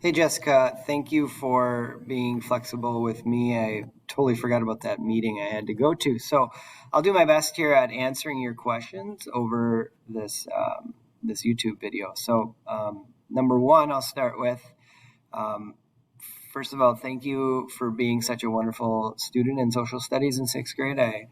Hey, Jessica, thank you for being flexible with me. I totally forgot about that meeting I had to go to. So I'll do my best here at answering your questions over this YouTube video. So number one, I'll start with, um, first of all, thank you for being such a wonderful student in social studies in sixth grade. I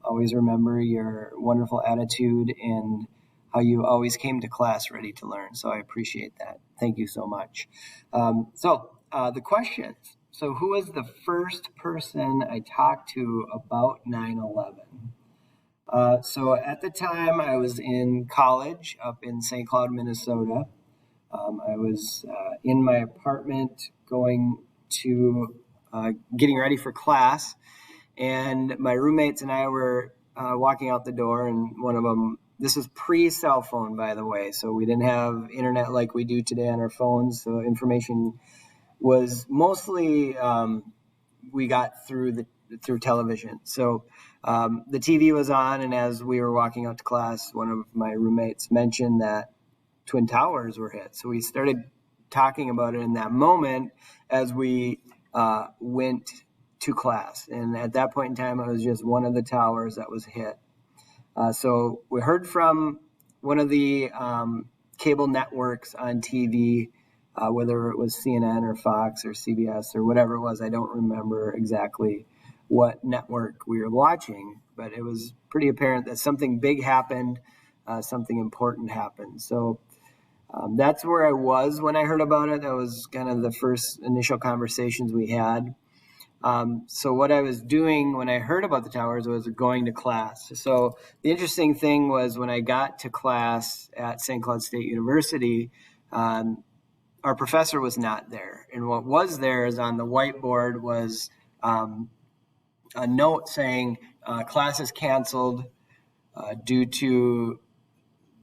always remember your wonderful attitude and how you always came to class ready to learn. So I appreciate that. Thank you so much. The questions. So who was the first person I talked to about 9/11? So at the time, I was in college up in St. Cloud, Minnesota. I was in my apartment going to getting ready for class, and my roommates and I were walking out the door, and one of them, this was pre-cell phone, by the way, so we didn't have internet like we do today on our phones, so information was mostly we got through television. So the TV was on, and as we were walking out to class, one of my roommates mentioned that Twin Towers were hit. So we started talking about it in that moment as we went to class. And at that point in time, it was just one of the towers that was hit. So we heard from one of the cable networks on TV, whether it was CNN or Fox or CBS or whatever it was. I don't remember exactly what network we were watching, but it was pretty apparent that something big happened, something important happened. So that's where I was when I heard about it. That was kind of the first initial conversations we had. So what I was doing when I heard about the towers was going to class. So the interesting thing was when I got to class at St. Cloud State University, our professor was not there. And what was there is on the whiteboard was a note saying class is canceled due to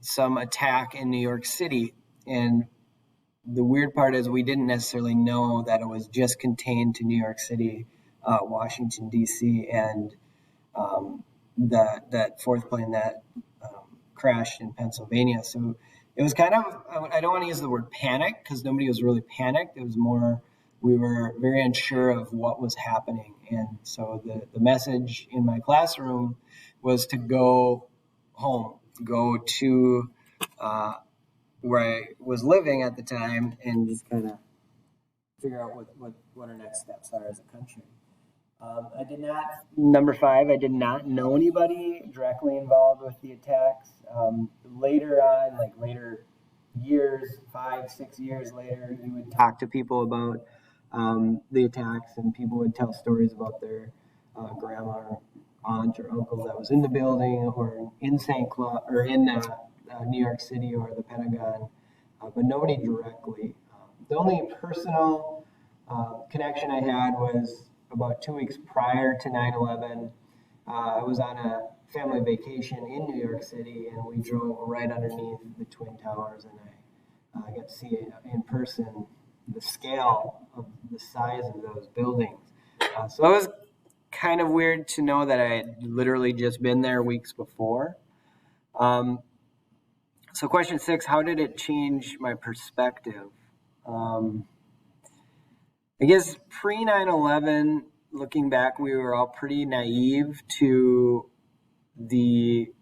some attack in New York City. And the weird part is we didn't necessarily know that it was just contained to New York City, Washington, D.C., and that fourth plane that crashed in Pennsylvania. So it was kind of, I don't want to use the word panic because nobody was really panicked. It was more, we were very unsure of what was happening. And so the message in my classroom was to go home, go to where I was living at the time and just kind of figure out what our next steps are as a country. I did not, number 5, I did not know anybody directly involved with the attacks. Later on, like later years, 5, 6 years later, you would talk to people about the attacks, and people would tell stories about their grandma or aunt or uncle that was in the building or in St. Cloud or in New York City or the Pentagon, but nobody directly. The only personal connection I had was about 2 weeks prior to 9/11. I was on a family vacation in New York City, and we drove right underneath the Twin Towers, and I got to see in person the scale of the size of those buildings. So it was kind of weird to know that I had literally just been there weeks before. So question 6, how did it change my perspective? I guess pre 9/11, looking back, we were all pretty naive to the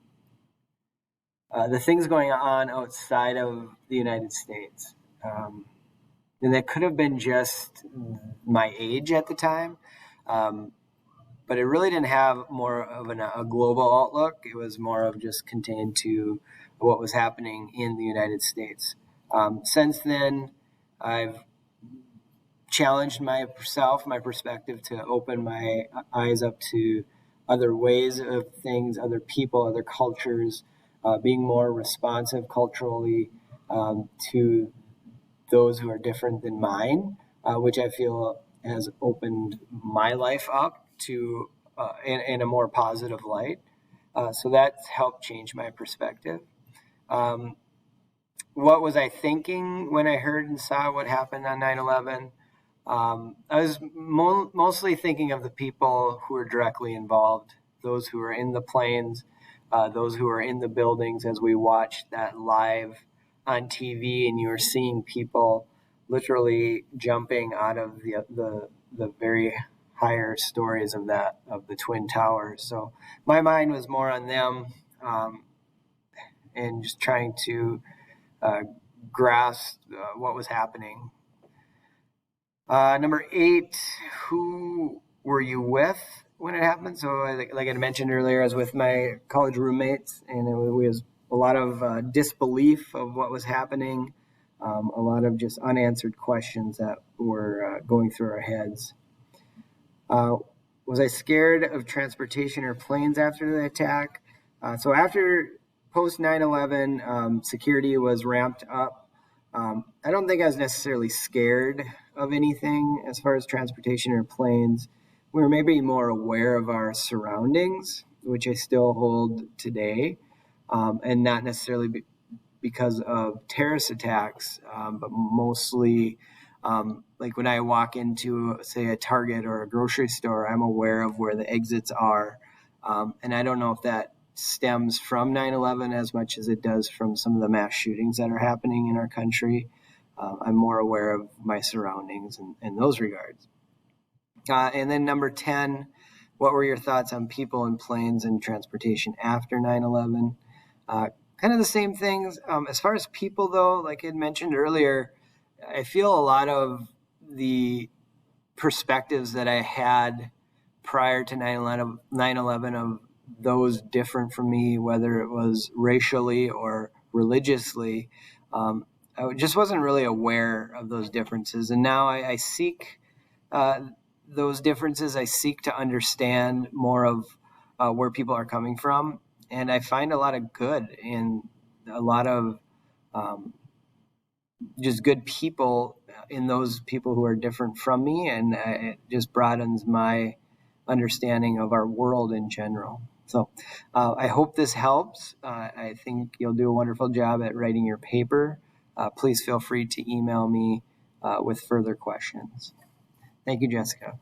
things going on outside of the United States. And that could have been just my age at the time. But it really didn't have more of a global outlook. It was more of just contained to what was happening in the United States. Since then, I've challenged myself, my perspective, to open my eyes up to other ways of things, other people, other cultures, being more responsive culturally to those who are different than mine, which I feel has opened my life up to in a more positive light. So that's helped change my perspective. What was I thinking when I heard and saw what happened on 9/11? I was mostly thinking of the people who were directly involved, those who were in the planes, those who were in the buildings as we watched that live on TV, and you were seeing people literally jumping out of the very higher stories of the Twin Towers. So my mind was more on them, and just trying to grasp what was happening. Number 8, who were you with when it happened? So like I mentioned earlier, I was with my college roommates, and it was a lot of disbelief of what was happening, a lot of just unanswered questions that were going through our heads. Was I scared of transportation or planes after the attack? So after post 9/11, security was ramped up. I don't think I was necessarily scared of anything as far as transportation or planes. We were maybe more aware of our surroundings, which I still hold today, and not necessarily because of terrorist attacks, but mostly like when I walk into, say, a Target or a grocery store, I'm aware of where the exits are. And I don't know if that stems from 9/11 as much as it does from some of the mass shootings that are happening in our country. I'm more aware of my surroundings in those regards. And then number 10, what were your thoughts on people and planes and transportation after 9/11? Kind of the same things. As far as people, though, like I had mentioned earlier, I feel a lot of the perspectives that I had prior to 9/11 of those different from me, whether it was racially or religiously. I just wasn't really aware of those differences. And now I seek those differences. I seek to understand more of where people are coming from. And I find a lot of good in a lot of just good people in those people who are different from me. And it just broadens my understanding of our world in general. So I hope this helps. I think you'll do a wonderful job at writing your paper. Please feel free to email me with further questions. Thank you, Jessica.